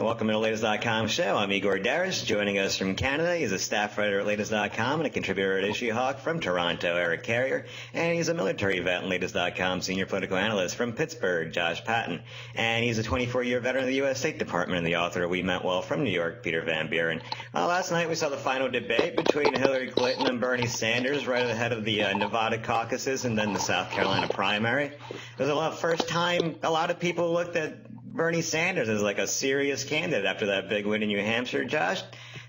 Welcome to the Latest.com show. I'm Igor Daris. Joining us from Canada, he's a staff writer at Latest.com and a contributor at Issue Hawk. From Toronto, Eric Carrier. And he's a military vet and Latest.com senior political analyst. From Pittsburgh, Josh Patton. And he's a 24-year veteran of the U.S. State Department and the author of We Meant Well. From New York, Peter Van Buren. Last night we saw the final debate between Hillary Clinton and Bernie Sanders right ahead of the Nevada caucuses and then the South Carolina primary. It was first time a lot of people looked at Bernie Sanders as like a serious candidate after that big win in New Hampshire. Josh,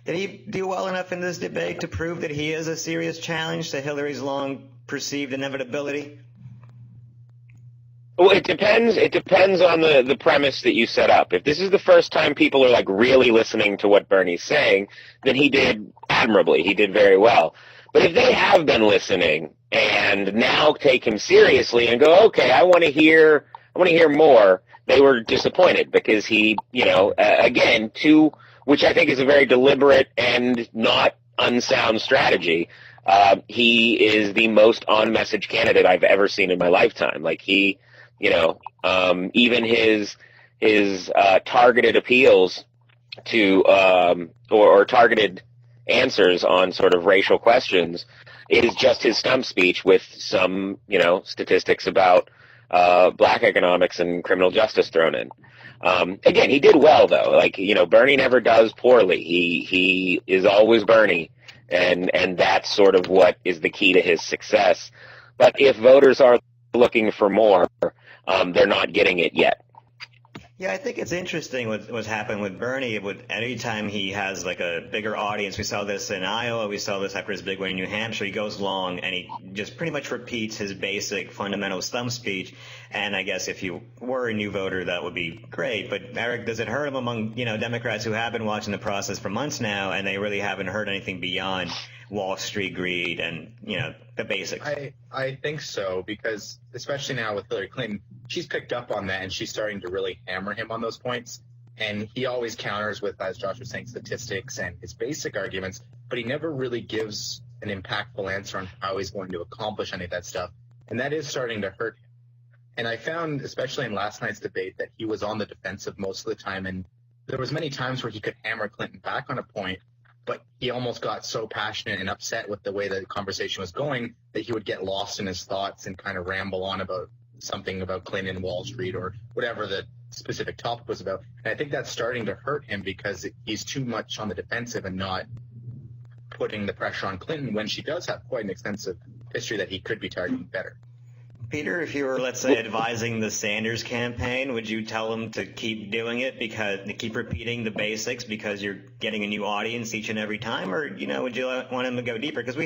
did he do well enough in this debate to prove that he is a serious challenge to Hillary's long perceived inevitability? Well, it depends. It depends on the premise that you set up. If this is the first time people are like really listening to what Bernie's saying, then he did admirably. He did very well. But if they have been listening and now take him seriously and go, okay, I want to hear more, they were disappointed because he, again, which I think is a very deliberate and not unsound strategy. He is the most on-message candidate I've ever seen in my lifetime. Like he, even his targeted appeals to or targeted answers on sort of racial questions is just his stump speech with some, statistics about black economics and criminal justice thrown in. Again, he did well though. Like, Bernie never does poorly. He is always Bernie, and that's sort of what is the key to his success. But if voters are looking for more, they're not getting it yet. Yeah, I think it's interesting what's happened with Bernie. Any time he has like a bigger audience, we saw this in Iowa, we saw this after his big win in New Hampshire, he goes long and he just pretty much repeats his basic fundamental stump speech. And I guess if you were a new voter, that would be great. But Eric, does it hurt him among, Democrats who have been watching the process for months now and they really haven't heard anything beyond Wall Street greed and, the basics? I think so, because especially now with Hillary Clinton, she's picked up on that and she's starting to really hammer him on those points. And he always counters with, as Josh was saying, statistics and his basic arguments, but he never really gives an impactful answer on how he's going to accomplish any of that stuff. And that is starting to hurt him. And I found, especially in last night's debate, that he was on the defensive most of the time. And there was many times where he could hammer Clinton back on a point, but he almost got so passionate and upset with the way the conversation was going that he would get lost in his thoughts and kind of ramble on about something about Clinton, Wall Street, or whatever the specific topic was about. And I think that's starting to hurt him because he's too much on the defensive and not putting the pressure on Clinton when she does have quite an extensive history that he could be targeting better. Peter, if you were, let's say, advising the Sanders campaign, would you tell them to keep doing it to keep repeating the basics because you're getting a new audience each and every time? Or, would you want him to go deeper? Because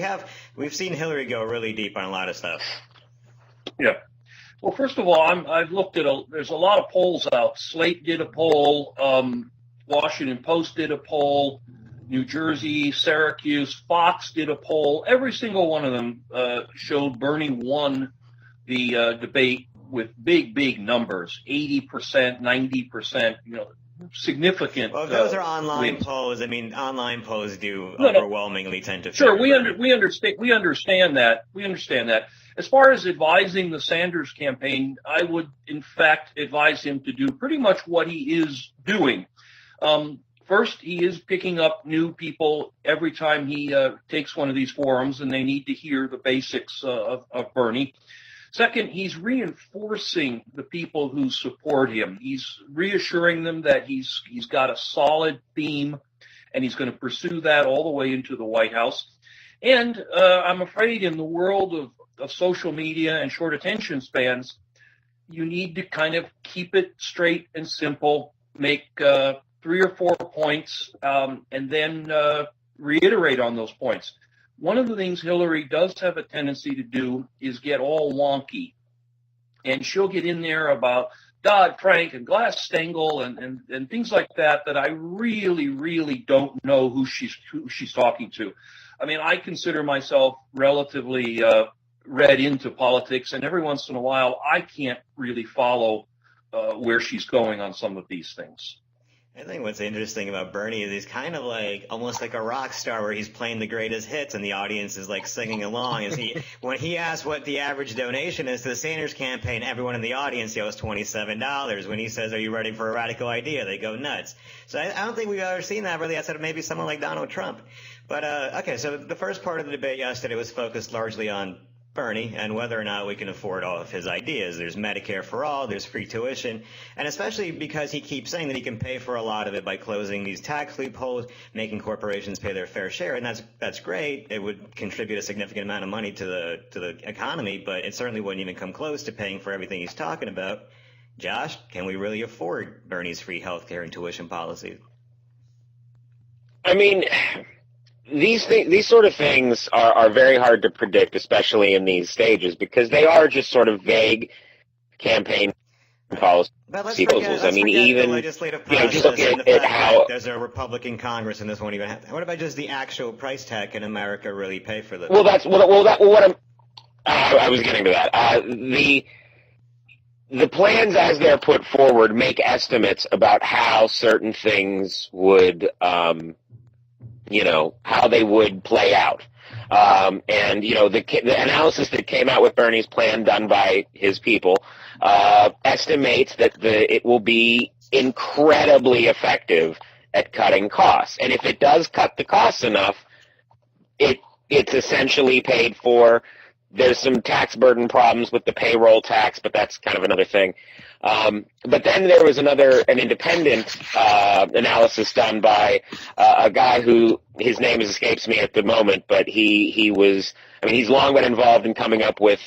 we've seen Hillary go really deep on a lot of stuff. Yeah. Well, first of all, I've looked at there's a lot of polls out. Slate did a poll. Washington Post did a poll. New Jersey, Syracuse, Fox did a poll. Every single one of them showed Bernie won the debate with big numbers, 80%, 90%, significant. Well, if those are online wins. polls. I mean, online polls do overwhelmingly tend to. Sure, we understand that. As far as advising the Sanders campaign, I would, in fact, advise him to do pretty much what he is doing. First, he is picking up new people every time he takes one of these forums, and they need to hear the basics of Bernie. Second, he's reinforcing the people who support him. He's reassuring them that he's got a solid theme, and he's going to pursue that all the way into the White House. And I'm afraid in the world of social media and short attention spans, you need to kind of keep it straight and simple, make 3 or 4 points, and then reiterate on those points. One of the things Hillary does have a tendency to do is get all wonky. And she'll get in there about Dodd-Frank and Glass-Steagall and things like that I really don't know who she's talking to. I mean, I consider myself relatively read into politics, and every once in a while I can't really follow where she's going on some of these things. I think what's interesting about Bernie is he's kind of like almost like a rock star where he's playing the greatest hits and the audience is like singing along. When he asks what the average donation is to the Sanders campaign, everyone in the audience yells $27. When he says, "Are you ready for a radical idea?" they go nuts. So I don't think we've ever seen that really outside of maybe someone like Donald Trump. But okay, so the first part of the debate yesterday was focused largely on Bernie and whether or not we can afford all of his ideas. There's Medicare for all, there's free tuition, and especially because he keeps saying that he can pay for a lot of it by closing these tax loopholes, making corporations pay their fair share, and that's great. It would contribute a significant amount of money to the economy, but it certainly wouldn't even come close to paying for everything he's talking about. Josh, can we really afford Bernie's free healthcare and tuition policies? I mean, these sort of things are very hard to predict, especially in these stages, because they are just sort of vague campaign policy proposals. I mean, even the legislative process, just look at how there's a Republican Congress and this won't even happen. What about just the actual price tag? Can America really pay for this? I was getting to that. The plans as they're put forward make estimates about how certain things would how they would play out. And the analysis that came out with Bernie's plan done by his people estimates that it will be incredibly effective at cutting costs. And if it does cut the costs enough, it's essentially paid for. There's some tax burden problems with the payroll tax, but that's kind of another thing. But then there was an independent analysis done by a guy who his name escapes me at the moment, but he's long been involved in coming up with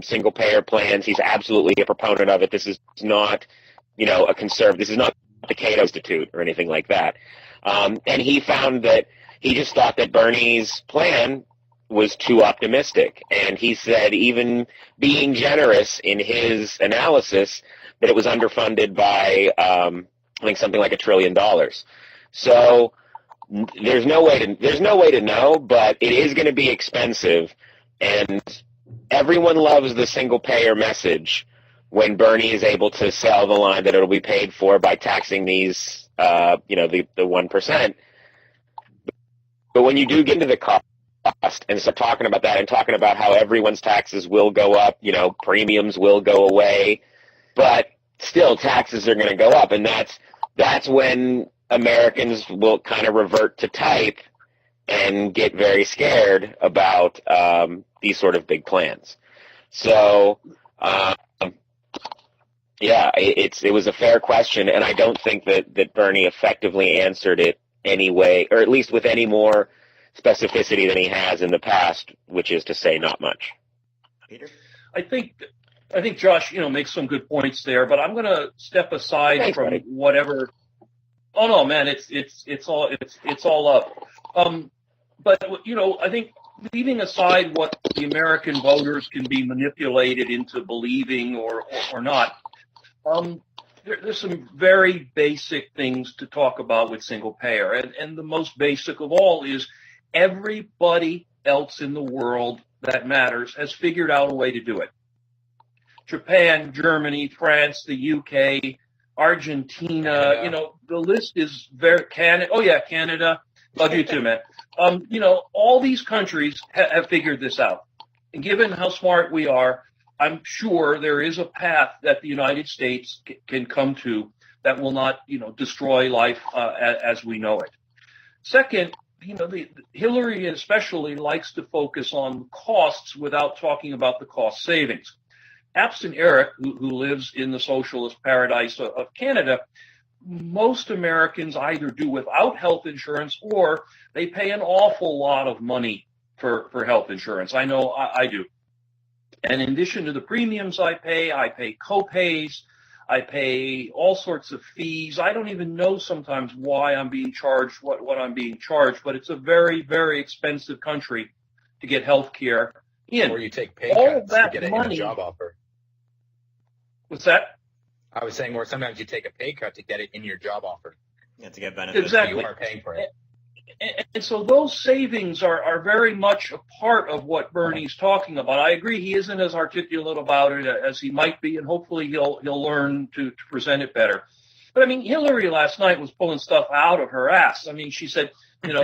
single payer plans. He's absolutely a proponent of it. This is not, a conservative. This is not the Cato Institute or anything like that. And he found that he just thought that Bernie's plan was too optimistic. And he said, even being generous in his analysis, that it was underfunded by, I think something like $1 trillion. So there's no way to know, but it is going to be expensive. And everyone loves the single payer message when Bernie is able to sell the line that it'll be paid for by taxing these, the 1%. But when you do get into the cost and start talking about that and talking about how everyone's taxes will go up, premiums will go away, but still taxes are going to go up. And that's when Americans will kind of revert to type and get very scared about these sort of big plans. So, it was a fair question, and I don't think that Bernie effectively answered it anyway, or at least with any more specificity than he has in the past, which is to say not much. Peter? I think Josh, makes some good points there, but I'm going to step aside from whatever. Oh no, man, it's all up. But I think leaving aside what the American voters can be manipulated into believing or not, there's some very basic things to talk about with single payer, and the most basic of all is everybody else in the world that matters has figured out a way to do it. Japan, Germany, France, the UK, Argentina, the list is very, Canada. Love you too, man. All these countries have figured this out. And given how smart we are, I'm sure there is a path that the United States can come to that will not, destroy life as we know it. Second, Hillary especially likes to focus on costs without talking about the cost savings. Absent Eric, who lives in the socialist paradise of Canada, most Americans either do without health insurance or they pay an awful lot of money for health insurance. I know I do. And in addition to the premiums I pay co-pays, I pay all sorts of fees. I don't even know sometimes why I'm being charged what I'm being charged, but it's a very, very expensive country to get health care in. Or you take pay cuts to get it in a job offer. What's that? I was saying, or sometimes you take a pay cut to get it in your job offer. Yeah, to get benefits. Exactly. You are paying for it. And so those savings are very much a part of what Bernie's talking about. I agree he isn't as articulate about it as he might be, and hopefully he'll learn to present it better. But I mean, Hillary last night was pulling stuff out of her ass. I mean, she said,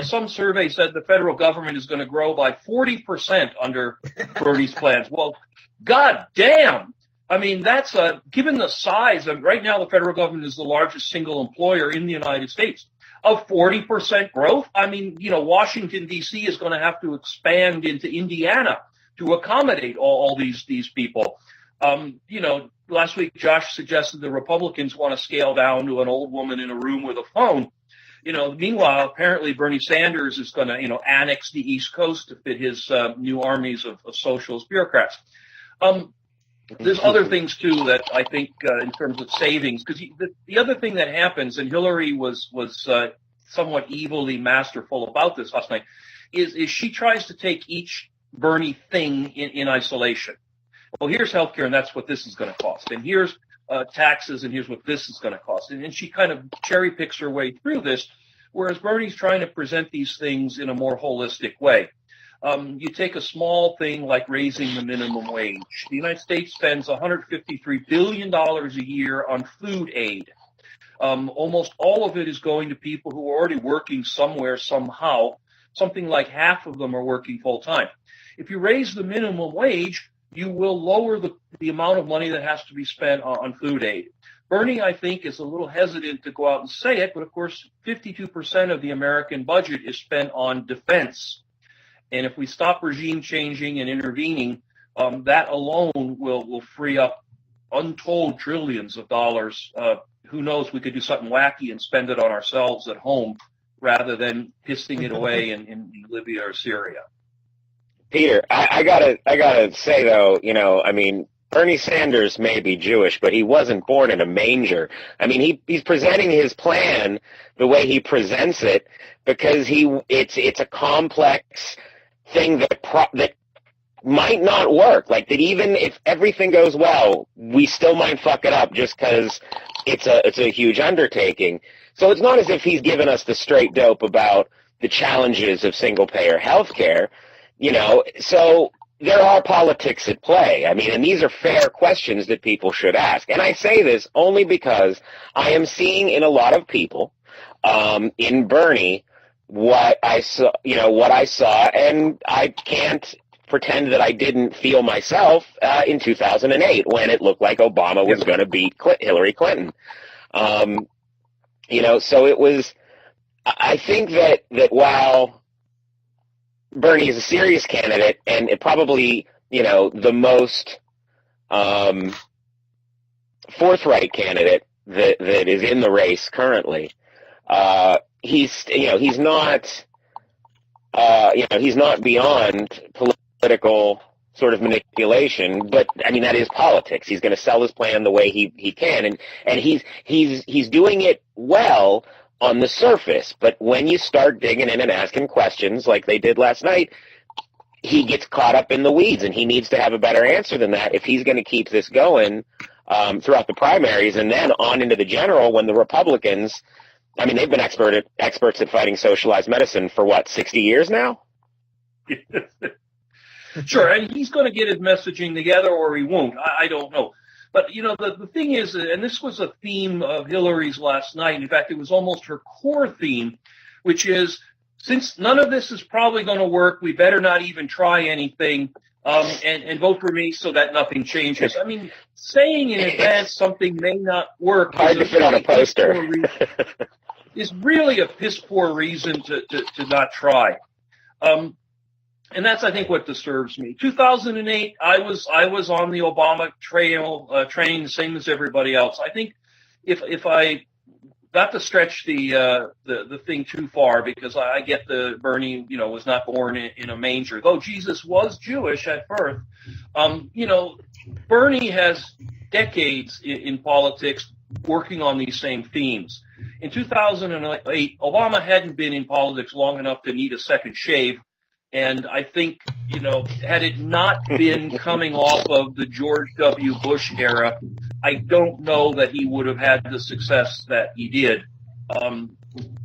some survey said the federal government is going to grow by 40% under Bernie's plans. Well, God damn. I mean, that's given the size of right now, the federal government is the largest single employer in the United States. Of 40% growth, I mean, Washington, D.C. is going to have to expand into Indiana to accommodate all these people. Last week, Josh suggested the Republicans want to scale down to an old woman in a room with a phone. Meanwhile, apparently Bernie Sanders is going to, annex the East Coast to fit his new armies of socialist bureaucrats. There's other things, too, that I think in terms of savings, because the other thing that happens, and Hillary was somewhat evilly masterful about this last night, is she tries to take each Bernie thing in isolation. Well, here's healthcare, and that's what this is going to cost. And here's taxes, and here's what this is going to cost. And she kind of cherry picks her way through this, whereas Bernie's trying to present these things in a more holistic way. You take a small thing like raising the minimum wage. The United States spends $153 billion a year on food aid. Almost all of it is going to people who are already working somewhere, somehow. Something like half of them are working full time. If you raise the minimum wage, you will lower the amount of money that has to be spent on food aid. Bernie, I think, is a little hesitant to go out and say it, but of course, 52% of the American budget is spent on defense. And if we stop regime changing and intervening, that alone will free up untold trillions of dollars. Who knows, we could do something wacky and spend it on ourselves at home rather than pissing it away in Libya or Syria. Peter, I gotta say though, I mean, Bernie Sanders may be Jewish, but he wasn't born in a manger. I mean, he's presenting his plan the way he presents it because it's a complex thing that might not work. Like that, even if everything goes well, we still might fuck it up just because it's a huge undertaking. So it's not as if he's given us the straight dope about the challenges of single payer healthcare. So there are politics at play. I mean, and these are fair questions that people should ask. And I say this only because I am seeing in a lot of people, in Bernie, what I saw, and I can't pretend that I didn't feel myself in 2008 when it looked like Obama was going to beat Hillary Clinton. So it was. I think that while Bernie is a serious candidate, and it probably, the most forthright candidate that is in the race currently. He's not beyond political sort of manipulation, but I mean that is politics. He's going to sell his plan the way he can, and he's doing it well on the surface, but when you start digging in and asking questions like they did last night, he gets caught up in the weeds, and he needs to have a better answer than that if he's going to keep this going throughout the primaries and then on into the general when the Republicans, I mean, they've been experts at fighting socialized medicine for, 60 years now? Sure, and he's going to get his messaging together or he won't. I don't know. But, the thing is, and this was a theme of Hillary's last night. In fact, it was almost her core theme, which is, since none of this is probably going to work, we better not even try anything and vote for me so that nothing changes. I mean, saying in advance something may not work hard to fit on a poster. Is really a piss-poor reason to not try. And that's, I think, what disturbs me. 2008, I was on the Obama train, same as everybody else. I think if I not to stretch the thing too far, because I get the Bernie, was not born in a manger, though Jesus was Jewish at birth. Bernie has decades in politics working on these same themes. In 2008, Obama hadn't been in politics long enough to need a second shave. And I think, had it not been coming off of the George W. Bush era, I don't know that he would have had the success that he did.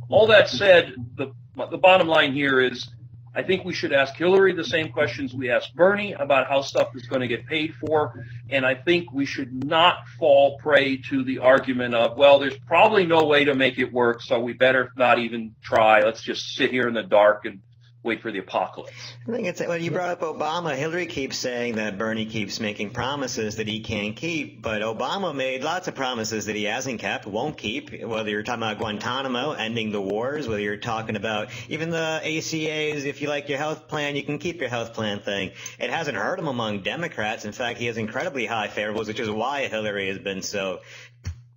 All that said, the bottom line here is I think we should ask Hillary the same questions we asked Bernie about how stuff is going to get paid for. And I think we should not fall prey to the argument of, well, there's probably no way to make it work, so we better not even try. Let's just sit here in the dark and wait for the apocalypse. I think it's when you brought up Obama, Hillary keeps saying that Bernie keeps making promises that he can't keep, but Obama made lots of promises that he hasn't kept, won't keep, whether you're talking about Guantanamo, ending the wars, whether you're talking about even the ACAs, if you like your health plan, you can keep your health plan thing. It hasn't hurt him among Democrats. In fact, he has incredibly high favorables, which is why Hillary has been so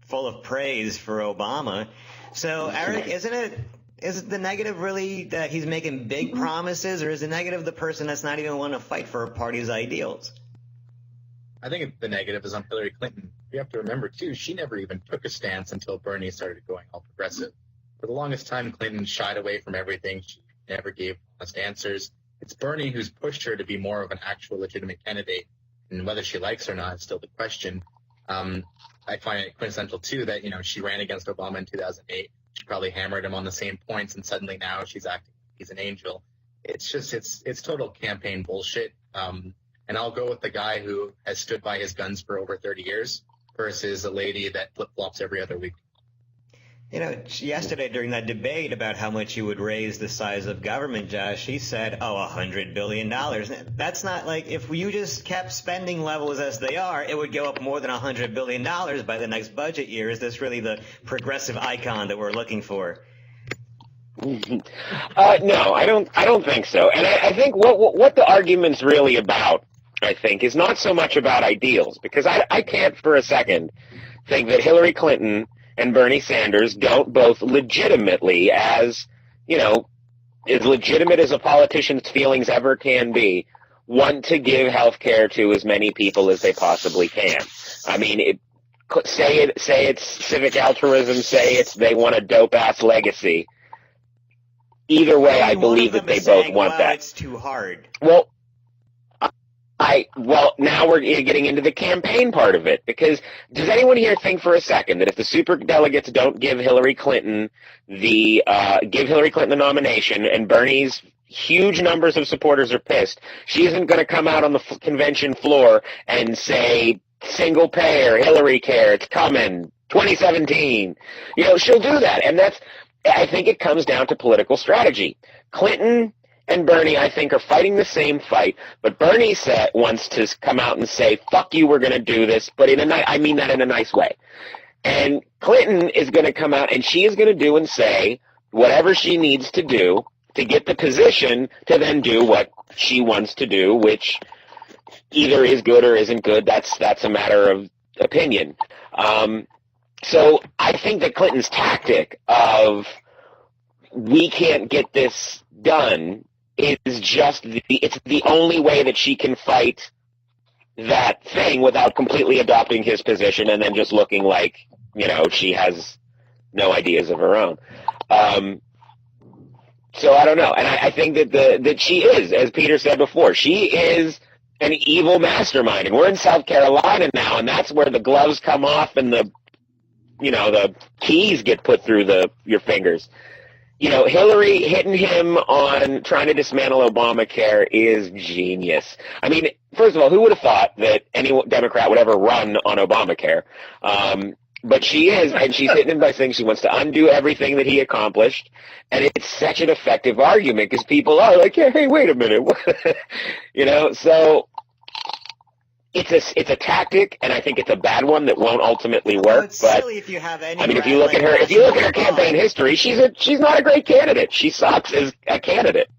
full of praise for Obama. So, Eric, is it the negative really that he's making big promises, or is the negative the person that's not even want to fight for a party's ideals? I think the negative is on Hillary Clinton. You have to remember, too, she never even took a stance until Bernie started going all progressive. For the longest time, Clinton shied away from everything. She never gave honest answers. It's Bernie who's pushed her to be more of an actual legitimate candidate, and whether she likes or not is still the question. I find it coincidental, too, that, she ran against Obama in 2008. She probably hammered him on the same points, and suddenly now she's acting like he's an angel. It's just, it's total campaign bullshit. And I'll go with the guy who has stood by his guns for over 30 years versus a lady that flip-flops every other week. Yesterday during that debate about how much you would raise the size of government, Josh, she said, $100 billion. That's not like, if you just kept spending levels as they are, it would go up more than $100 billion by the next budget year. Is this really the progressive icon that we're looking for? No, I don't think so. And I think what the argument's really about, I think, is not so much about ideals, because I can't for a second think that Hillary Clinton and Bernie Sanders don't both legitimately, as legitimate as a politician's feelings ever can be, want to give health care to as many people as they possibly can. I mean, say it's civic altruism, say it's they want a dope-ass legacy. Either way, I believe that they both want that. It's too hard. Well, now we're getting into the campaign part of it, because does anyone here think for a second that if the superdelegates don't give Hillary Clinton the nomination, and Bernie's huge numbers of supporters are pissed, she isn't going to come out on the convention floor and say, single payer, Hillary care, it's coming, 2017. She'll do that, and I think it comes down to political strategy. Clinton and Bernie, I think, are fighting the same fight, but Bernie wants to come out and say, fuck you, we're going to do this, but I mean that in a nice way. And Clinton is going to come out, and she is going to do and say whatever she needs to do to get the position to then do what she wants to do, which either is good or isn't good. That's a matter of opinion. So I think that Clinton's tactic of we can't get this done is just it's the only way that she can fight that thing without completely adopting his position and then just looking like, she has no ideas of her own. So I don't know. And I think that she is, as Peter said before, she is an evil mastermind. And we're in South Carolina now, and that's where the gloves come off and the keys get put through your fingers. Hillary hitting him on trying to dismantle Obamacare is genius. I mean, first of all, who would have thought that any Democrat would ever run on Obamacare? But she is, and she's hitting him by saying she wants to undo everything that he accomplished. And it's such an effective argument because people are like, hey, wait a minute. So it's a tactic, and I think it's a bad one that won't ultimately work. It's but silly if you have any. I mean, if you look at her campaign history, she's not a great candidate. She sucks as a candidate.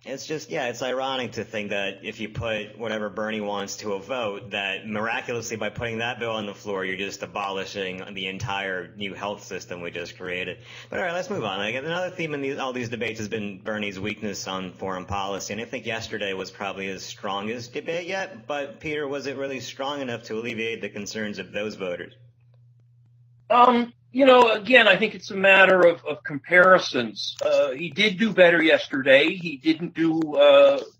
It's just, it's ironic to think that if you put whatever Bernie wants to a vote, that miraculously by putting that bill on the floor, you're just abolishing the entire new health system we just created. But all right, let's move on. Another theme in all these debates has been Bernie's weakness on foreign policy, and I think yesterday was probably his strongest debate yet. But Peter, was it really strong enough to alleviate the concerns of those voters? Again, I think it's a matter of comparisons. He did do better yesterday. He didn't do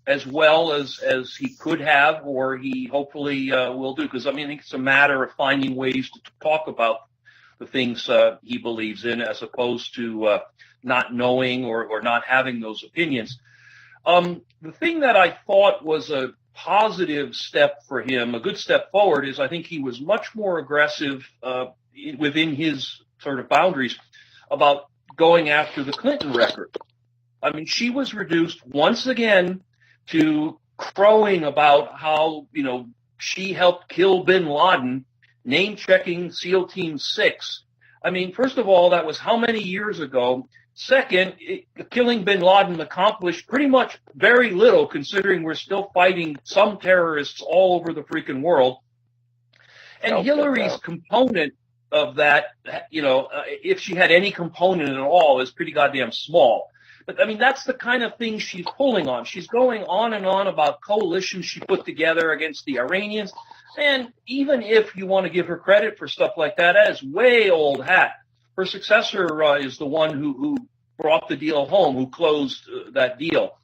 as well as he could have, or he hopefully will do. Because, I think it's a matter of finding ways to talk about the things he believes in, as opposed to not knowing or not having those opinions. The thing that I thought was a positive step for him, a good step forward, is I think he was much more aggressive within his sort of boundaries about going after the Clinton record. I mean, she was reduced once again to crowing about how, she helped kill bin Laden, name-checking SEAL Team 6. I mean, first of all, that was how many years ago? Second, killing bin Laden accomplished pretty much very little, considering we're still fighting some terrorists all over the freaking world. And Hillary's component of that, if she had any component at all, is pretty goddamn small. But, I mean, that's the kind of thing she's pulling on. She's going on and on about coalitions she put together against the Iranians. And even if you want to give her credit for stuff like that, that is way old hat. Her successor is the one who brought the deal home, who closed that deal.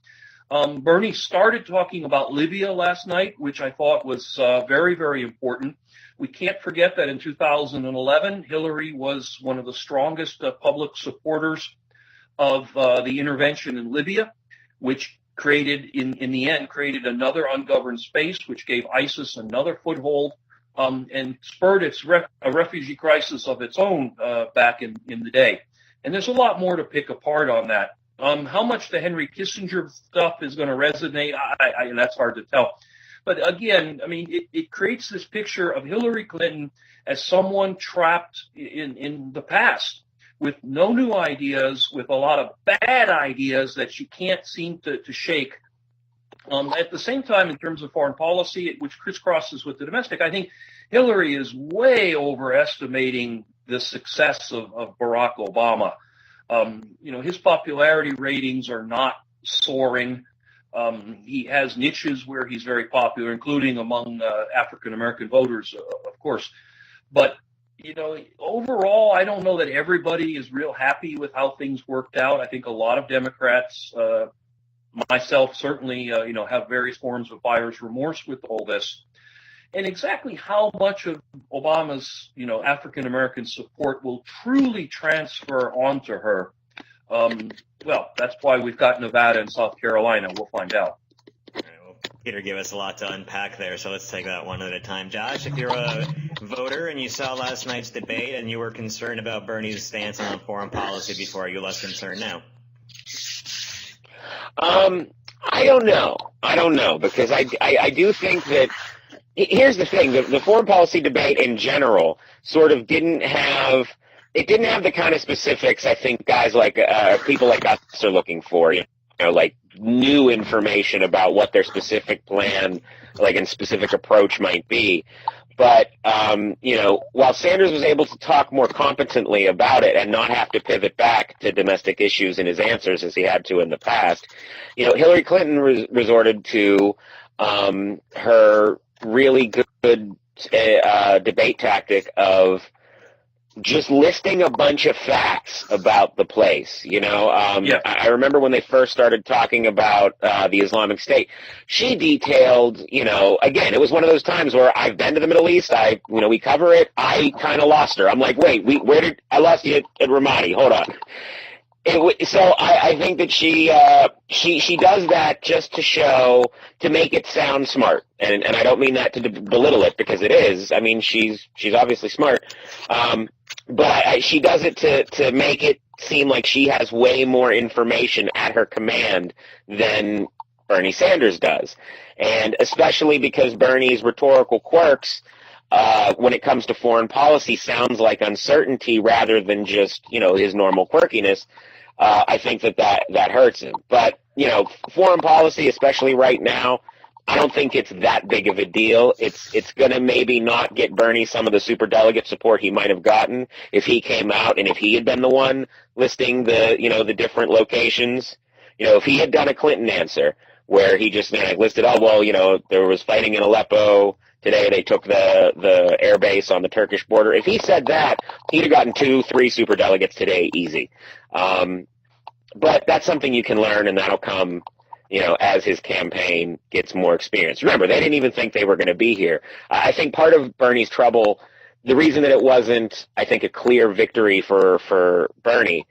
Bernie started talking about Libya last night, which I thought was very, very important. We can't forget that in 2011, Hillary was one of the strongest public supporters of the intervention in Libya, which created, in the end, created another ungoverned space, which gave ISIS another foothold and spurred a refugee crisis of its own back in the day. And there's a lot more to pick apart on that. How much the Henry Kissinger stuff is going to resonate, and that's hard to tell. But again, I mean, it creates this picture of Hillary Clinton as someone trapped in the past with no new ideas, with a lot of bad ideas that she can't seem to shake. At the same time, in terms of foreign policy, which crisscrosses with the domestic, I think Hillary is way overestimating the success of Barack Obama. His popularity ratings are not soaring. He has niches where he's very popular, including among African-American voters, of course. But, overall, I don't know that everybody is real happy with how things worked out. I think a lot of Democrats, myself certainly, have various forms of buyer's remorse with all this. And exactly how much of Obama's, African-American support will truly transfer onto her, well, that's why we've got Nevada and South Carolina. We'll find out. All right, well, Peter gave us a lot to unpack there, so let's take that one at a time. Josh, if you're a voter and you saw last night's debate and you were concerned about Bernie's stance on foreign policy before, are you less concerned now? I don't know, because I do think that here's the thing, the foreign policy debate in general sort of didn't have the kind of specifics I think guys like people like us are looking for, like new information about what their specific plan, like and specific approach might be. But, while Sanders was able to talk more competently about it and not have to pivot back to domestic issues in his answers as he had to in the past, Hillary Clinton resorted to her really good debate tactic of just listing a bunch of facts about the place. I remember when they first started talking about the Islamic State, she detailed, again, it was one of those times where I've been to the Middle East, we cover it, I kind of lost her. I'm like, wait, I lost you at Ramadi, hold on. So I think that she does that just to make it sound smart, and I don't mean that to belittle it, because it is. I mean, she's obviously smart, but she does it to make it seem like she has way more information at her command than Bernie Sanders does, and especially because Bernie's rhetorical quirks, when it comes to foreign policy, sounds like uncertainty rather than just his normal quirkiness. I think that hurts him. But, foreign policy, especially right now, I don't think it's that big of a deal. It's going to maybe not get Bernie some of the superdelegate support he might have gotten if he came out and if he had been the one listing the different locations. If he had done a Clinton answer where he just listed, there was fighting in Aleppo. Today they took the air base on the Turkish border. If he said that, he'd have gotten 2-3 superdelegates today easy. But that's something you can learn, and that'll come, as his campaign gets more experience. Remember, they didn't even think they were going to be here. I think part of Bernie's trouble, the reason that it wasn't, I think, a clear victory for Bernie,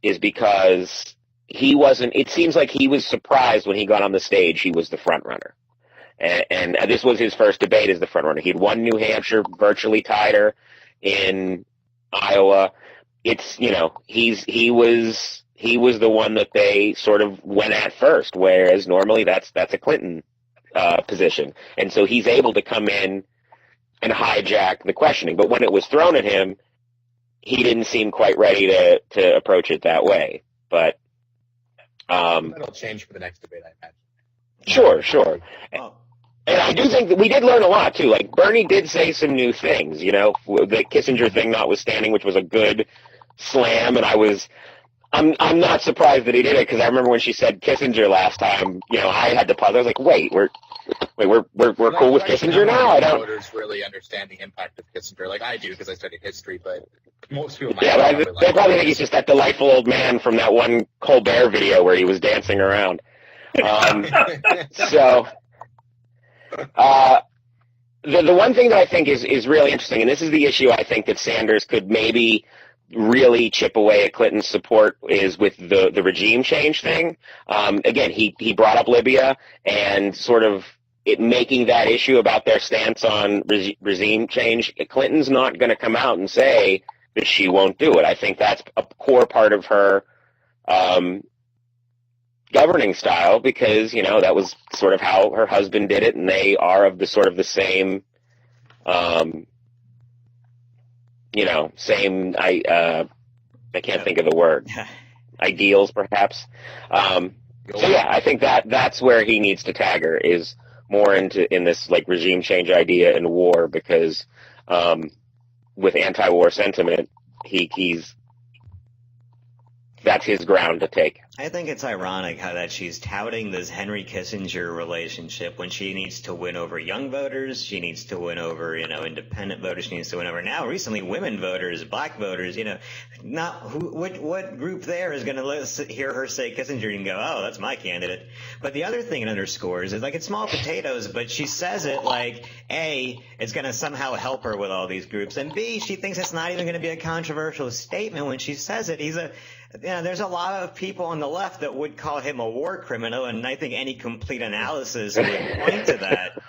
is because he wasn't. It seems like he was surprised when he got on the stage. He was the front runner, and this was his first debate as the front runner. He'd won New Hampshire, virtually tied her in Iowa. It's he was the one that they sort of went at first, whereas normally that's a Clinton position, and so he's able to come in and hijack the questioning. But when it was thrown at him, he didn't seem quite ready to approach it that way. But that'll change for the next debate, I Sure. imagine. And I do think that we did learn a lot, too. Like, Bernie did say some new things, the Kissinger thing notwithstanding, which was a good slam, and I'm not surprised that he did it, because I remember when she said Kissinger last time, I had to pause. I was like, we're cool with Kissinger now? I don't... Voters really understand the impact of Kissinger. Like, I do, because I studied history, but most people might they probably think he's just that delightful old man from that one Colbert video where he was dancing around. The one thing that I think is really interesting, and this is the issue I think that Sanders could maybe really chip away at Clinton's support, is with the regime change thing. Again, he brought up Libya and sort of it making that issue about their stance on regime change. Clinton's not going to come out and say that she won't do it. I think that's a core part of her governing style, because that was sort of how her husband did it, and they are of the sort of the same I can't think of the word, ideals perhaps. I think that's where he needs to tag her, is more in this like regime change idea and war, because with anti-war sentiment, that's his ground to take. I think it's ironic how that she's touting this Henry Kissinger relationship when she needs to win over young voters, she needs to win over, independent voters, she needs to win over now recently women voters, black voters, what group there is going to hear her say Kissinger and go, oh, that's my candidate. But the other thing it underscores is, like, it's small potatoes, but she says it like, A, it's going to somehow help her with all these groups, and B, she thinks it's not even going to be a controversial statement when she says it. There's a lot of people on the left that would call him a war criminal, and I think any complete analysis would point to that.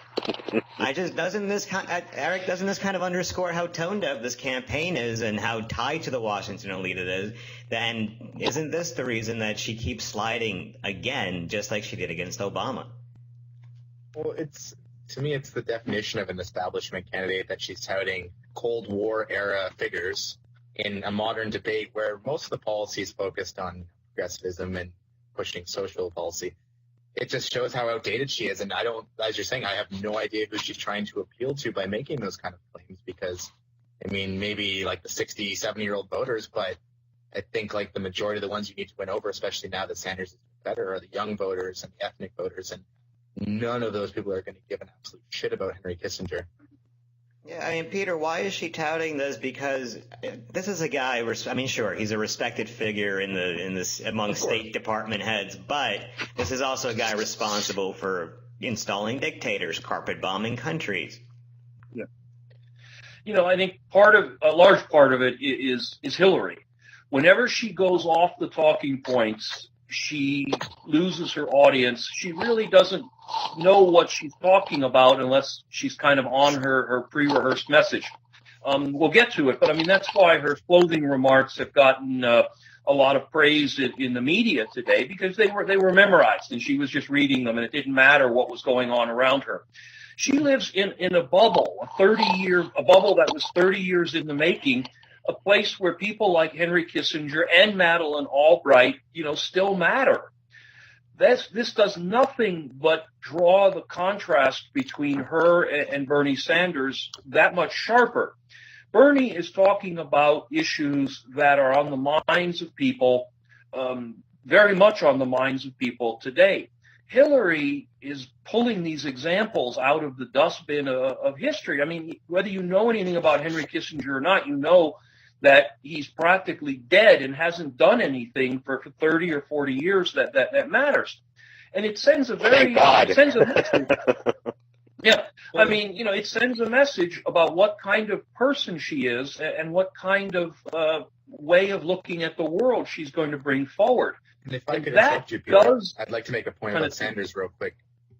Doesn't this kind of underscore how tone deaf this campaign is and how tied to the Washington elite it is? And isn't this the reason that she keeps sliding again, just like she did against Obama? Well, to me, it's the definition of an establishment candidate, that she's touting Cold War era figures in a modern debate where most of the policy is focused on progressivism and pushing social policy. It just shows how outdated she is. And as you're saying, I have no idea who she's trying to appeal to by making those kind of claims, because, maybe like the 60, 70-year-old voters, but I think like the majority of the ones you need to win over, especially now that Sanders is better, are the young voters and the ethnic voters. And none of those people are going to give an absolute shit about Henry Kissinger. Yeah, Peter, why is she touting this? Because this is a guy, sure, he's a respected figure among State Department heads, but this is also a guy responsible for installing dictators, carpet bombing countries. Yeah. I think a large part of it is Hillary. Whenever she goes off the talking points, she loses her audience. She really doesn't know what she's talking about unless she's kind of on her pre-rehearsed message. We'll get to it, but that's why her clothing remarks have gotten a lot of praise in the media today, because they were memorized and she was just reading them, and it didn't matter what was going on around her. She lives in a bubble, a bubble that was 30 years in the making, a place where people like Henry Kissinger and Madeleine Albright, still matter. This does nothing but draw the contrast between her and Bernie Sanders that much sharper. Bernie is talking about issues that are on the minds of people, very much on the minds of people today. Hillary is pulling these examples out of the dustbin of history. Whether you know anything about Henry Kissinger or not, you know that he's practically dead and hasn't done anything for 30 or 40 years that matters. And it sends a message. Yeah. It sends a message about what kind of person she is and what kind of way of looking at the world she's going to bring forward. And if I could that interrupt you, Peter, does I'd like to make a point kind about of, Sanders real quick.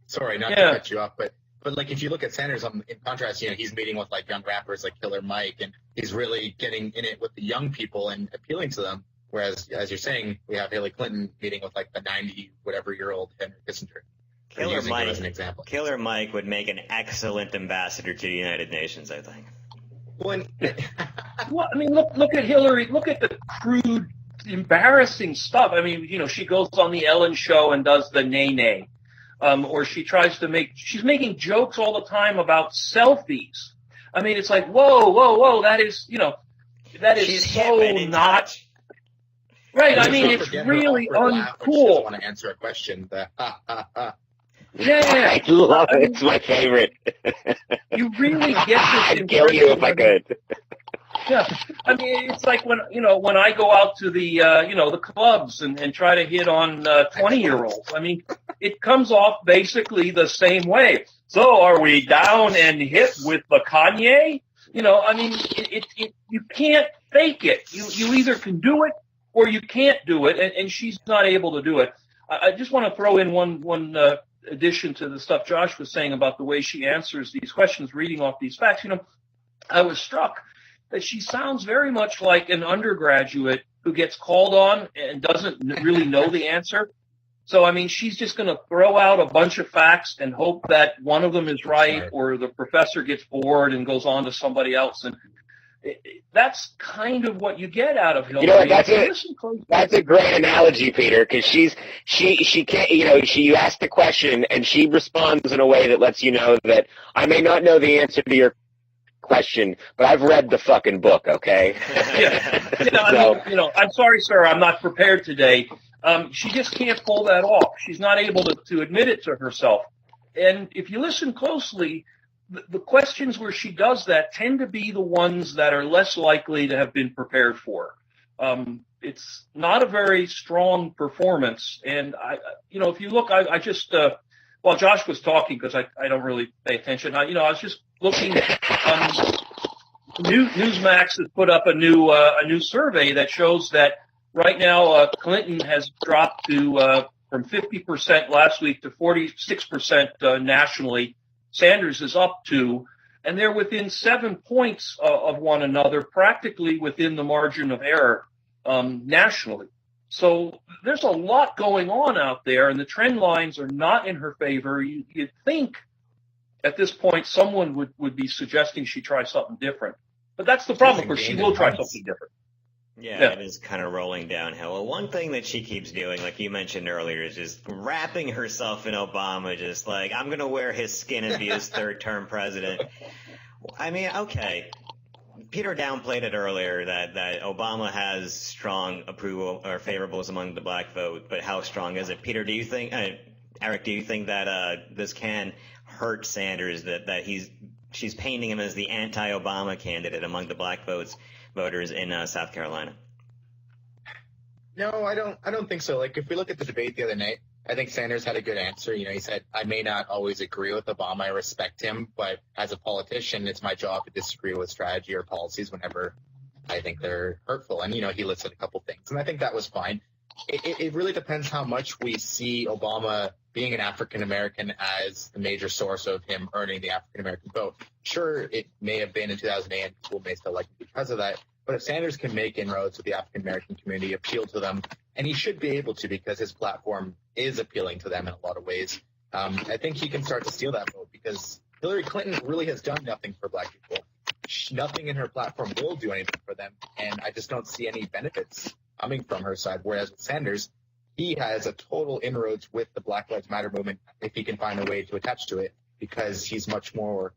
Sorry, not to yeah, cut you off, but like if you look at Sanders in contrast, he's meeting with like young rappers like Killer Mike, and he's really getting in it with the young people and appealing to them. Whereas, as you're saying, we have Hillary Clinton meeting with like the 90-whatever-year-old Henry Kissinger. Killer Mike would make an excellent ambassador to the United Nations, I think. Well, I mean, look at Hillary. Look at the crude, embarrassing stuff. I mean, she goes on the Ellen show and does the nay-nay. Or she's making jokes all the time about selfies. I mean, it's like, whoa, that is she's so not. Right, I mean, it's really uncool. She doesn't want to answer a question. Yeah, I love it. It's my favorite. You really get this. I'd kill you if I could. Yeah, I mean, it's like when I go out to the the clubs and try to hit on 20-year-olds. I mean, it comes off basically the same way. So, are we down and hit with the Kanye? I mean, you can't fake it. You either can do it or you can't do it, and she's not able to do it. I just want to throw in one addition to the stuff Josh was saying about the way she answers these questions, reading off these facts. I was struck that she sounds very much like an undergraduate who gets called on and doesn't really know the answer. So, I mean, she's just going to throw out a bunch of facts and hope that one of them is right, or the professor gets bored and goes on to somebody else. And that's kind of what you get out of Hillary. That's a great analogy, Peter, because she can't, you ask the question and she responds in a way that lets you know that I may not know the answer to your question, but I've read the fucking book, okay? I'm sorry, sir, I'm not prepared today. She just can't pull that off. She's not able to admit it to herself. And if you listen closely, the questions where she does that tend to be the ones that are less likely to have been prepared for. It's not a very strong performance. And if you look, I just, while Josh was talking, because I don't really pay attention, I was just looking. Newsmax has put up a new survey that shows that right now Clinton has dropped to from 50% last week to 46% nationally. Sanders is up to, and they're within 7 points of one another, practically within the margin of error nationally. So there's a lot going on out there, and the trend lines are not in her favor. You'd think at this point someone would be suggesting she try something different. But that's the problem, because she will try something different. Yeah, it is kind of rolling downhill. Well, one thing that she keeps doing, like you mentioned earlier, is just wrapping herself in Obama, just like, I'm going to wear his skin and be his third-term president. I mean, okay. Peter downplayed it earlier that Obama has strong approval or favorables among the black vote, but how strong is it? Peter, Eric, do you think that this can hurt Sanders, that she's painting him as the anti-Obama candidate among the black voters in South Carolina? No, I don't think so. Like, if we look at the debate the other night, I think Sanders had a good answer. He said, I may not always agree with Obama. I respect him, but as a politician, it's my job to disagree with strategy or policies whenever I think they're hurtful. And, he listed a couple things, and I think that was fine. It really depends how much we see Obama being an African-American as the major source of him earning the African-American vote. Sure, it may have been in 2008, and people may still like him because of that. But if Sanders can make inroads with the African-American community, appeal to them, and he should be able to because his platform is appealing to them in a lot of ways, I think he can start to steal that vote, because Hillary Clinton really has done nothing for black people. Nothing in her platform will do anything for them, and I just don't see any benefits coming from her side. Whereas with Sanders, he has a total inroads with the Black Lives Matter movement if he can find a way to attach to it, because he's much more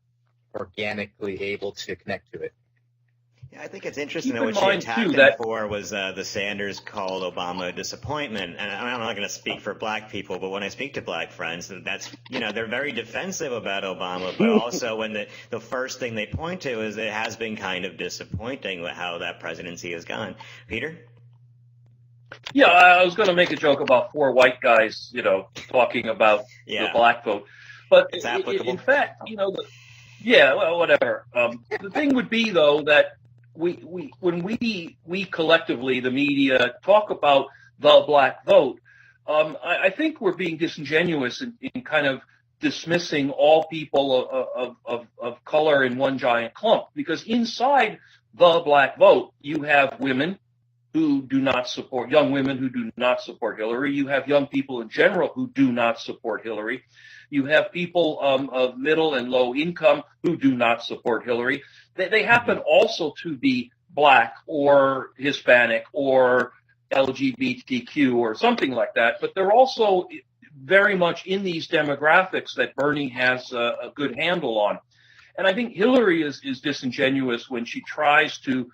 organically able to connect to it. Yeah, I think it's interesting that what she attacked him for was the Sanders called Obama a disappointment. And I'm not going to speak for black people, but when I speak to black friends, that's, they're very defensive about Obama. But also when the first thing they point to is it has been kind of disappointing how that presidency has gone. Peter? Yeah, I was going to make a joke about four white guys, talking about the black vote. But in fact, whatever. The thing would be, though, that when we collectively, the media, talk about the black vote, I think we're being disingenuous in kind of dismissing all people of color in one giant clump, because inside the black vote, you have women who do not support, young women who do not support Hillary. You have young people in general who do not support Hillary. You have people of middle and low income who do not support Hillary. They happen also to be black or Hispanic or LGBTQ or something like that, but they're also very much in these demographics that Bernie has a good handle on. And I think Hillary is disingenuous when she tries to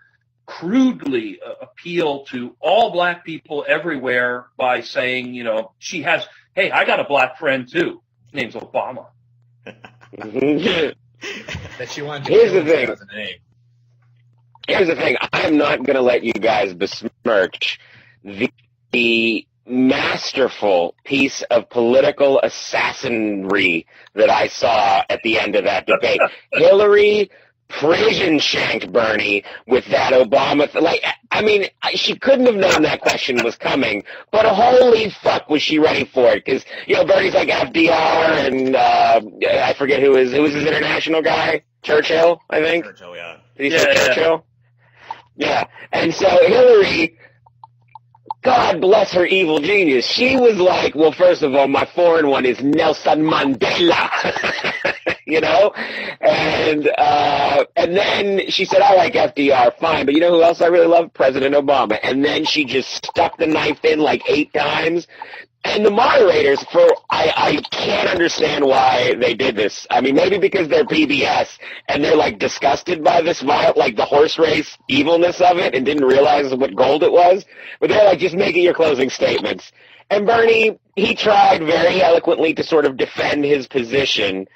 crudely appeal to all black people everywhere by saying, you know, she has, hey, I got a black friend too. His name's Obama. That she wanted to Here's kill the in thing. 2008. Here's the thing. I'm not going to let you guys besmirch the masterful piece of political assassinry that I saw at the end of that debate. Hillary prison shanked Bernie with that Obama. I mean, she couldn't have known that question was coming, but holy fuck was she ready for it? Because, you know, Bernie's like FDR and I forget who was his international guy? Churchill, I think. Churchill, yeah. Did he say Churchill? Yeah. And so Hillary, God bless her evil genius. She was like, well, first of all, my foreign one is Nelson Mandela. You know? And then she said, I like FDR, fine, but you know who else I really love? President Obama. And then she just stuck the knife in like 8 times. And the moderators, I can't understand why they did this. I mean, maybe because they're PBS and they're like disgusted by this, like the horse race evilness of it, and didn't realize what gold it was. But they're like, just make it your closing statements. And Bernie, he tried very eloquently to sort of defend his position,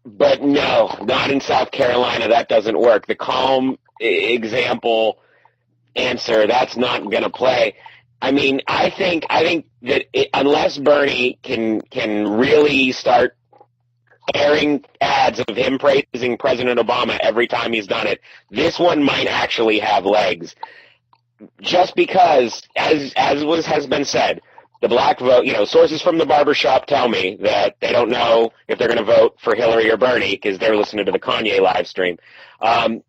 but no, not in South Carolina. That doesn't work. The calm example answer, that's not going to play. I mean, I think that unless Bernie can really start airing ads of him praising President Obama every time he's done it, this one might actually have legs. Just because, as has been said, the black vote, you know, sources from the barbershop tell me that they don't know if they're going to vote for Hillary or Bernie because they're listening to the Kanye live stream. The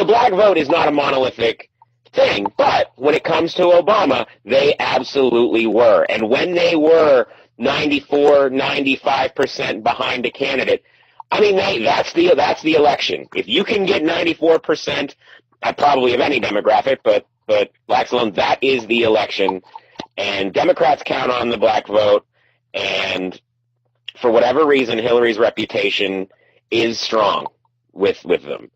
black vote is not a monolithic thing, but when it comes to Obama, they absolutely were. And when they were 94, 95% behind a candidate, I mean, that's the election. If you can get 94%, probably of any demographic, but blacks alone, that is the election. And Democrats count on the black vote, and for whatever reason, Hillary's reputation is strong with them.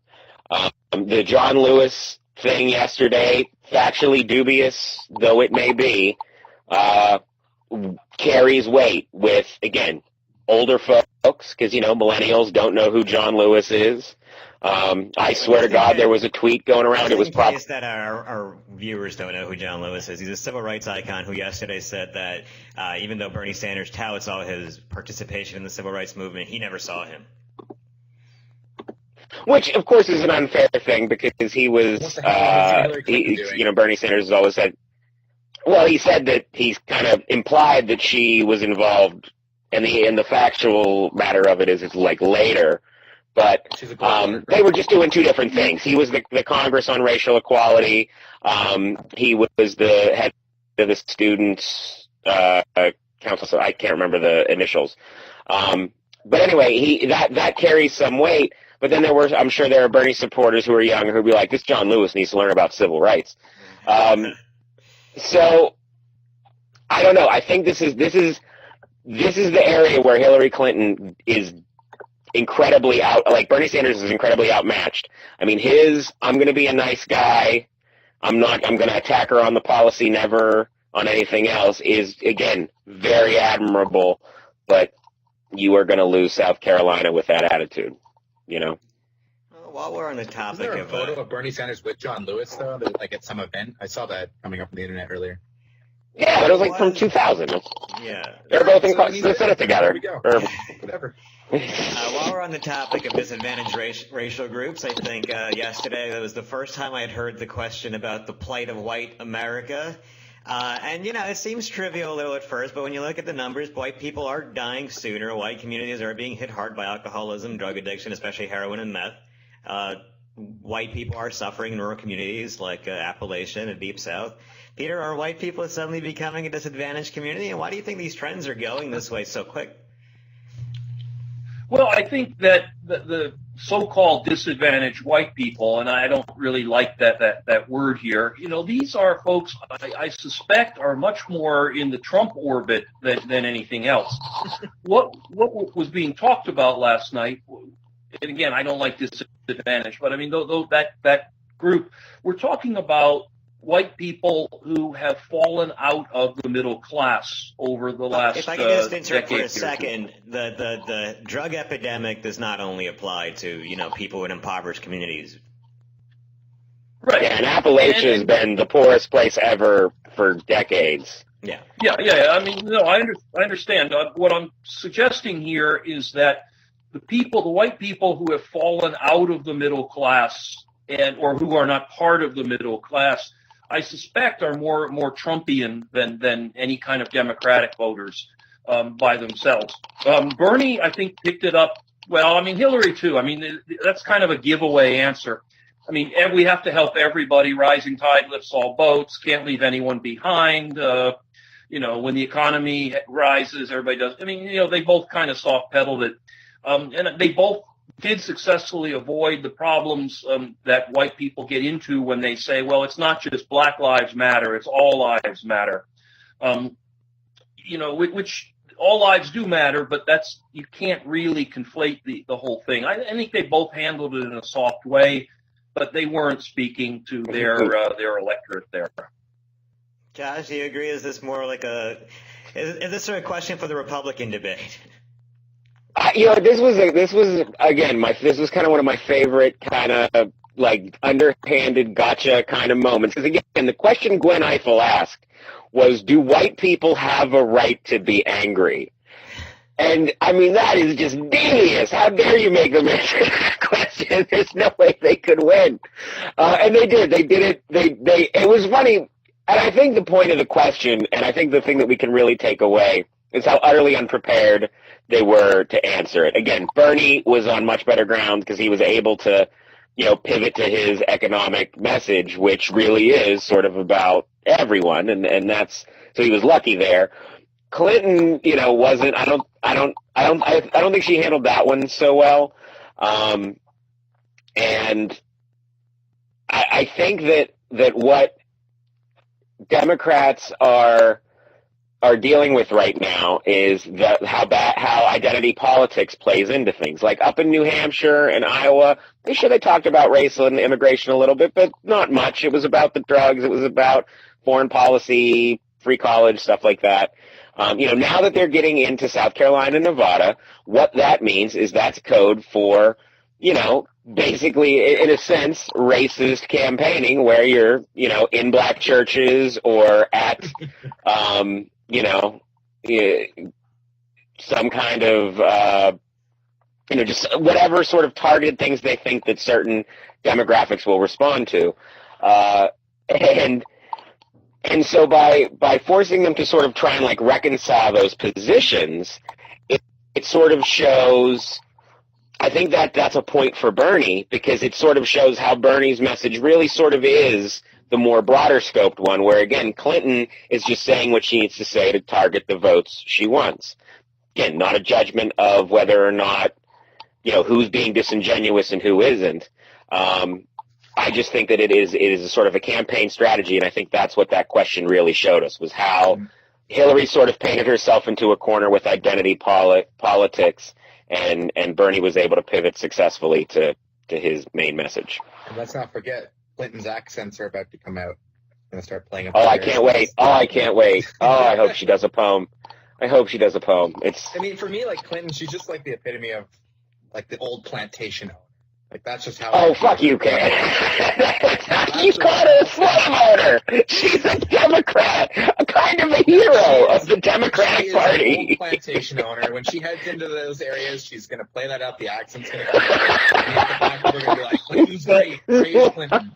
The John Lewis thing yesterday, factually dubious though it may be, carries weight with, again, older folks, because, you know, millennials don't know who John Lewis is. I swear to God, there was a tweet going around. It was probably that our viewers don't know who John Lewis is. He's a civil rights icon who yesterday said that even though Bernie Sanders touts all his participation in the civil rights movement, he never saw him. Which, of course, is an unfair thing because he was, you know, Bernie Sanders has always said, well, he said that he's kind of implied that she was involved, and the factual matter of it is it's like later. But they were just doing 2 different things. He was the Congress on Racial Equality. He was the head of the Students' Council, so I can't remember the initials. But anyway, that carries some weight. But then I'm sure there are Bernie supporters who are young who would be like, this John Lewis needs to learn about civil rights. So I don't know. I think this is the area where Hillary Clinton is incredibly like Bernie Sanders is incredibly outmatched. I mean, I'm going to be a nice guy. I'm going to attack her on the policy, never on anything else, is, again, very admirable. But you are going to lose South Carolina with that attitude, you know? While we're on the topic Is there a of photo of Bernie Sanders with John Lewis, though, like at some event? I saw that coming up on the internet earlier. Yeah, but it was like from 2000. Yeah. They're both in So, I mean, the Senate together. There we go. Or, Whatever. While we're on the topic of disadvantaged racial groups, I think yesterday that was the first time I had heard the question about the plight of white America. And, it seems trivial a little at first, but when you look at the numbers, white people are dying sooner. White communities are being hit hard by alcoholism, drug addiction, especially heroin and meth. White people are suffering in rural communities like Appalachia and Deep South. Peter, are white people suddenly becoming a disadvantaged community? And why do you think these trends are going this way so quick? Well, I think that the so-called disadvantaged white people, and I don't really like that word here, these are folks I suspect are much more in the Trump orbit than anything else. What was being talked about last night, and again, I don't like disadvantaged, but I mean, that group, we're talking about white people who have fallen out of the middle class over the last If I could just interrupt for a decade second, the drug epidemic does not only apply to, people in impoverished communities. Right. Yeah, and Appalachia has been the poorest place ever for decades. Yeah. Yeah. I mean, no, I understand. What I'm suggesting here is that the white people who have fallen out of the middle class or who are not part of the middle class, I suspect are more Trumpian than any kind of Democratic voters by themselves. Bernie, I think, picked it up. Well, I mean, Hillary too. I mean, that's kind of a giveaway answer. I mean, we have to help everybody. Rising tide lifts all boats. Can't leave anyone behind. When the economy rises, everybody does. I mean, they both kind of soft pedaled it, and they both did successfully avoid the problems that white people get into when they say, well, it's not just Black Lives Matter, it's all lives matter. Which all lives do matter, but you can't really conflate the whole thing. I think they both handled it in a soft way, but they weren't speaking to their electorate there. Josh, do you agree? Is this more like is this a question for the Republican debate? This was again this was kind of one of my favorite kind of like underhanded gotcha kind of moments. Because again, the question Gwen Ifill asked was, "Do white people have a right to be angry?" And I mean, that is just devious. How dare you make them answer that question? There's no way they could win, and they did. They did it. It was funny, and I think the point of the question, and I think the thing that we can really take away, is how utterly unprepared they were to answer it. Again, Bernie was on much better ground because he was able to, pivot to his economic message, which really is sort of about everyone, and that's, so he was lucky there. Clinton, wasn't. I don't think she handled that one so well, and I think that what Democrats are dealing with right now is how identity politics plays into things. Like up in New Hampshire and Iowa, they talked about race and immigration a little bit, but not much. It was about the drugs. It was about foreign policy, free college, stuff like that. Now that they're getting into South Carolina and Nevada, what that means is that's code for, basically, in a sense, racist campaigning where you're, in black churches or at, some kind of, just whatever sort of targeted things they think that certain demographics will respond to. And so by forcing them to sort of try and like reconcile those positions, it sort of shows, I think that's a point for Bernie, because it sort of shows how Bernie's message really sort of is the more broader scoped one, where again, Clinton is just saying what she needs to say to target the votes she wants. Again, not a judgment of whether or not, who's being disingenuous and who isn't. I just think that it is a sort of a campaign strategy, and I think that's what that question really showed us, was how Hillary sort of painted herself into a corner with identity politics, and Bernie was able to pivot successfully to his main message. And let's not forget, Clinton's accents are about to come out. Going to start playing. I can't wait. I hope she does a poem. I mean, for me, like Clinton, she's just like the epitome of like the old plantation owner. Like that's just how. Oh, fuck you, Ken. You called her a slave owner. She's a Democrat, a kind kind of a hero of the She Democratic is Party. an old plantation owner. When she heads into those areas, she's going to play that out. The accent's going to come out. And the black people are going to be like, Clinton's great. Praise Clinton.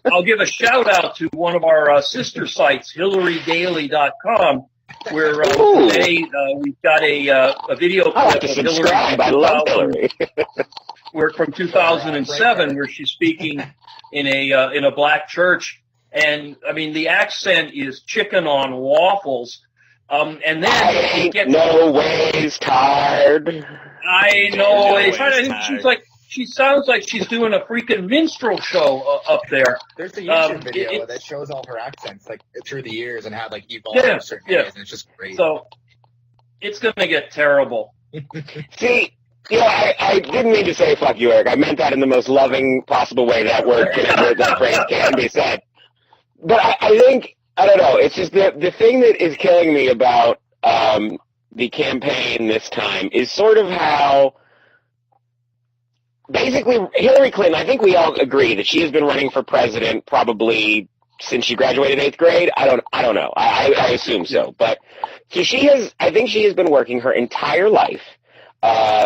I'll give a shout out to one of our sister sites, HillaryDaily.com, where today we've got a video I like clip to of subscribe. I love Hillary. Where from 2007, where she's speaking in a black church, and I mean the accent is chicken on waffles, and then I ain't no ways tired. I know she sounds like she's doing a freaking minstrel show up there. There's a YouTube video that shows all her accents like through the years and how like evolved in certain areas, and it's just great. So it's gonna get terrible. See, I didn't mean to say fuck you, Eric. I meant that in the most loving possible way that phrase can be said. But I think, I don't know, it's just the thing that is killing me about the campaign this time is sort of how basically Hillary Clinton, I think we all agree that she has been running for president probably since she graduated 8th grade. I don't know. I assume so. But so I think she has been working her entire life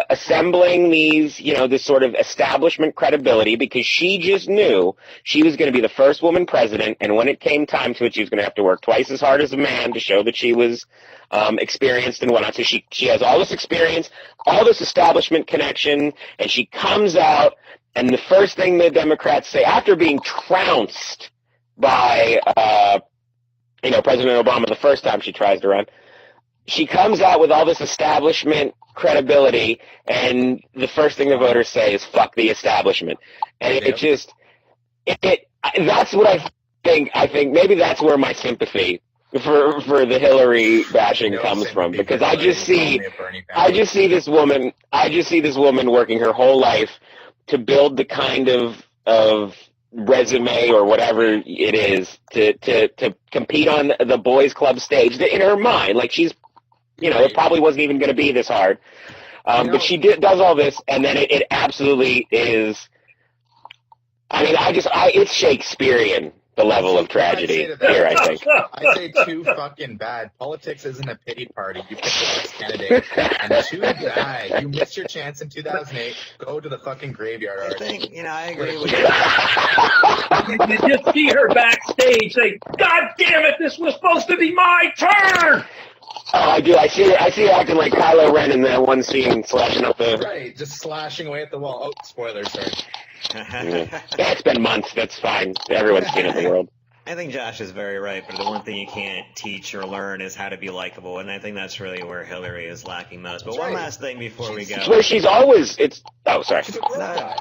assembling this sort of establishment credibility, because she just knew she was going to be the first woman president, and when it came time to it, she was going to have to work twice as hard as a man to show that she was experienced and whatnot. So she has all this experience, all this establishment connection, and she comes out, and the first thing the Democrats say, after being trounced by President Obama the first time she tries to run, she comes out with all this establishment credibility, and the first thing the voters say is "fuck the establishment," and that's what I think. I think maybe that's where my sympathy for the Hillary bashing comes from, because I just see this woman working her whole life to build the kind of resume or whatever it is to compete on the boys club stage in her mind, like she's. It probably wasn't even going to be this hard. But she does all this, and then it absolutely is. I mean, it's Shakespearean, the level of tragedy here, I think. I say too fucking bad. Politics isn't a pity party. You pick the best candidate, and too bad. You missed your chance in 2008. Go to the fucking graveyard. I think, I agree with you. You just see her backstage say, "God damn it, this was supposed to be my turn!" Oh, I do. I see her acting like Kylo Ren in that one scene, slashing up the... Right, just slashing away at the wall. Oh, spoilers, sorry. Yeah, it's been months. That's fine. Everyone's seen it in the world. I think Josh is very right, but the one thing you can't teach or learn is how to be likable, and I think that's really where Hillary is lacking most. But one last thing before we go. It's where she's always... Oh, sorry. She's a cool guy.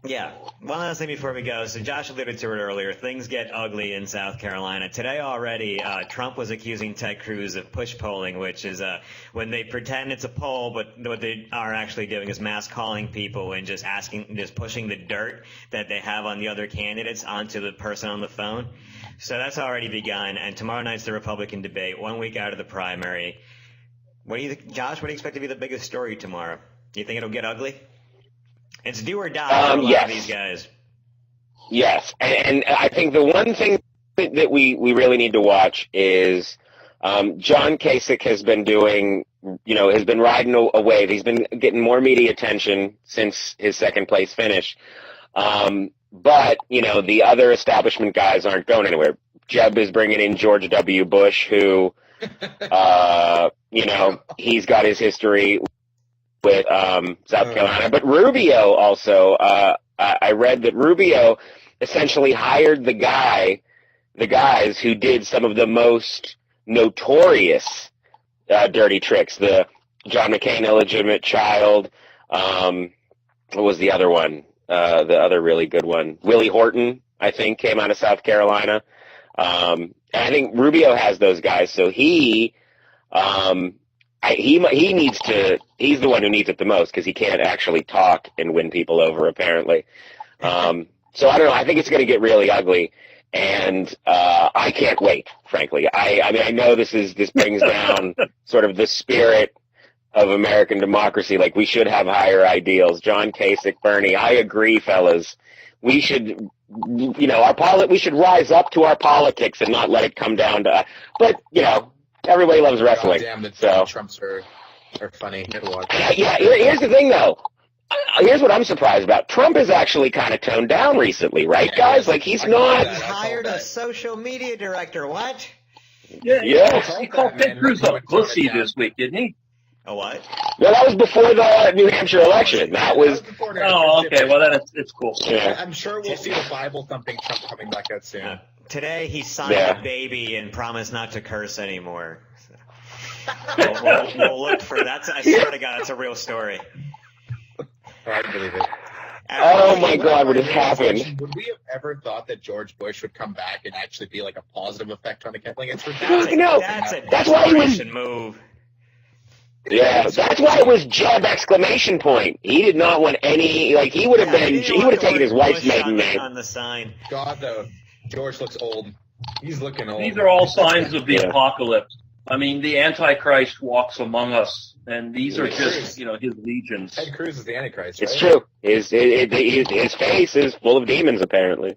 Yeah. One last thing before we go. So Josh alluded to it earlier. Things get ugly in South Carolina. Today already, Trump was accusing Ted Cruz of push polling, which is when they pretend it's a poll, but what they are actually doing is mass calling people and just pushing the dirt that they have on the other candidates onto the person on the phone. So that's already begun. And tomorrow night's the Republican debate, 1 week out of the primary. Josh, what do you expect to be the biggest story tomorrow? Do you think it'll get ugly? It's do or die for a lot of these guys. Yes, and I think the one thing that we really need to watch is John Kasich has been doing, has been riding a wave. He's been getting more media attention since his second place finish. But, the other establishment guys aren't going anywhere. Jeb is bringing in George W. Bush, who, he's got his history with South Carolina. But Rubio also, I read that Rubio essentially hired the guys who did some of the most notorious dirty tricks. The John McCain illegitimate child. What was the other one? The other really good one. Willie Horton, I think, came out of South Carolina. And I think Rubio has those guys, so he needs to. He's the one who needs it the most because he can't actually talk and win people over, apparently. So I don't know. I think it's going to get really ugly, and I can't wait. Frankly, I mean, I know this brings down sort of the spirit of American democracy. Like, we should have higher ideals. John Kasich, Bernie. I agree, fellas. we should, we should rise up to our politics and not let it come down to, but, everybody loves wrestling. Damn, the so. Trumps are funny. Yeah, here's the thing, though. Here's what I'm surprised about. Trump is actually kind of toned down recently, right, guys? Like, he's not. He's hired a social media director. What? Yeah. He called Ted Cruz a pussy this week, didn't he? A what? No, that was before the New Hampshire election. That was. Oh, okay. Well, then it's cool. Yeah. I'm sure we'll see the Bible thumping Trump coming back out soon. Today he signed a baby and promised not to curse anymore. We'll look for that. I swear to God, it's a real story. I believe it. Oh my God, what has happened? Would we have ever thought that George Bush would come back and actually be like a positive effect on the campaign? It's That's why he was move. Yeah, that's why it was Jeb exclamation point. He did not want any, like, he would have taken his wife's maiden name. On the sign. God, though, George looks old. He's looking old. These are all signs of the apocalypse. I mean, the Antichrist walks among us, and these are just, his legions. Ted Cruz is the Antichrist, right? It's true. His face is full of demons, apparently.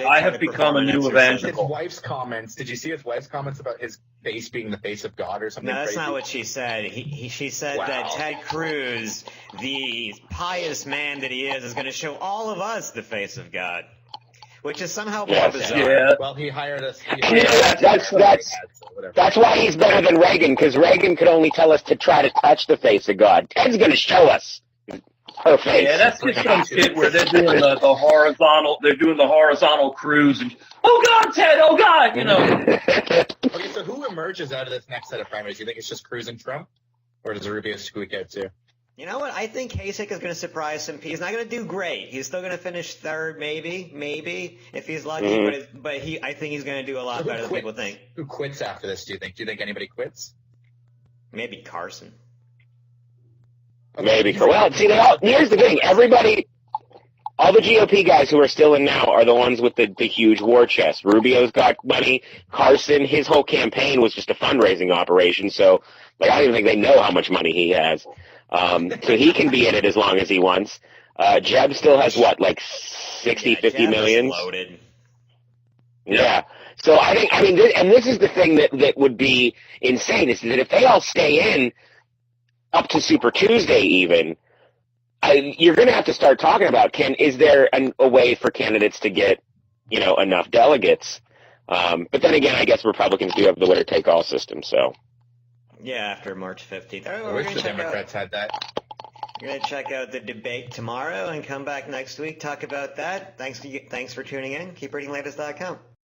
I have become a new evangelical. His wife's comments. Did you see his wife's comments about his face being the face of God or something? No, that's crazy? not what she said. She said that Ted Cruz, the pious man that he is going to show all of us the face of God. Which is somehow more bizarre. Yeah. Well, he hired us. That's why he's better than Reagan, because Reagan could only tell us to try to touch the face of God. Ted's going to show us her face. Yeah, that's just some shit where they're doing the horizontal. They're doing the horizontal cruise, and oh God, Ted, oh God, Okay, so who emerges out of this next set of primaries? Do you think it's just Cruz and Trump, or does Rubio squeak out too? You know what? I think Kasich is going to surprise some people. He's not going to do great. He's still going to finish third, maybe if he's lucky. Mm-hmm. But I think he's going to do a lot better than people think. Who quits after this? Do you think? Do you think anybody quits? Maybe Carson. Maybe. Well, see, here's the thing. All the GOP guys who are still in now are the ones with the huge war chest. Rubio's got money. Carson, his whole campaign was just a fundraising operation. So, I don't even think they know how much money he has. So he can be in it as long as he wants. Jeb still has 60, 50 million? Loaded. Yeah. So this is the thing that would be insane is that if they all stay in up to Super Tuesday even, you're going to have to start talking about, is there a way for candidates to get, enough delegates? But then again, I guess Republicans do have the winner-take-all system, so. Yeah, after March 15th. I wish the Democrats had that. We're going to check out the debate tomorrow and come back next week, talk about that. Thanks for tuning in. Keep reading Latest.com.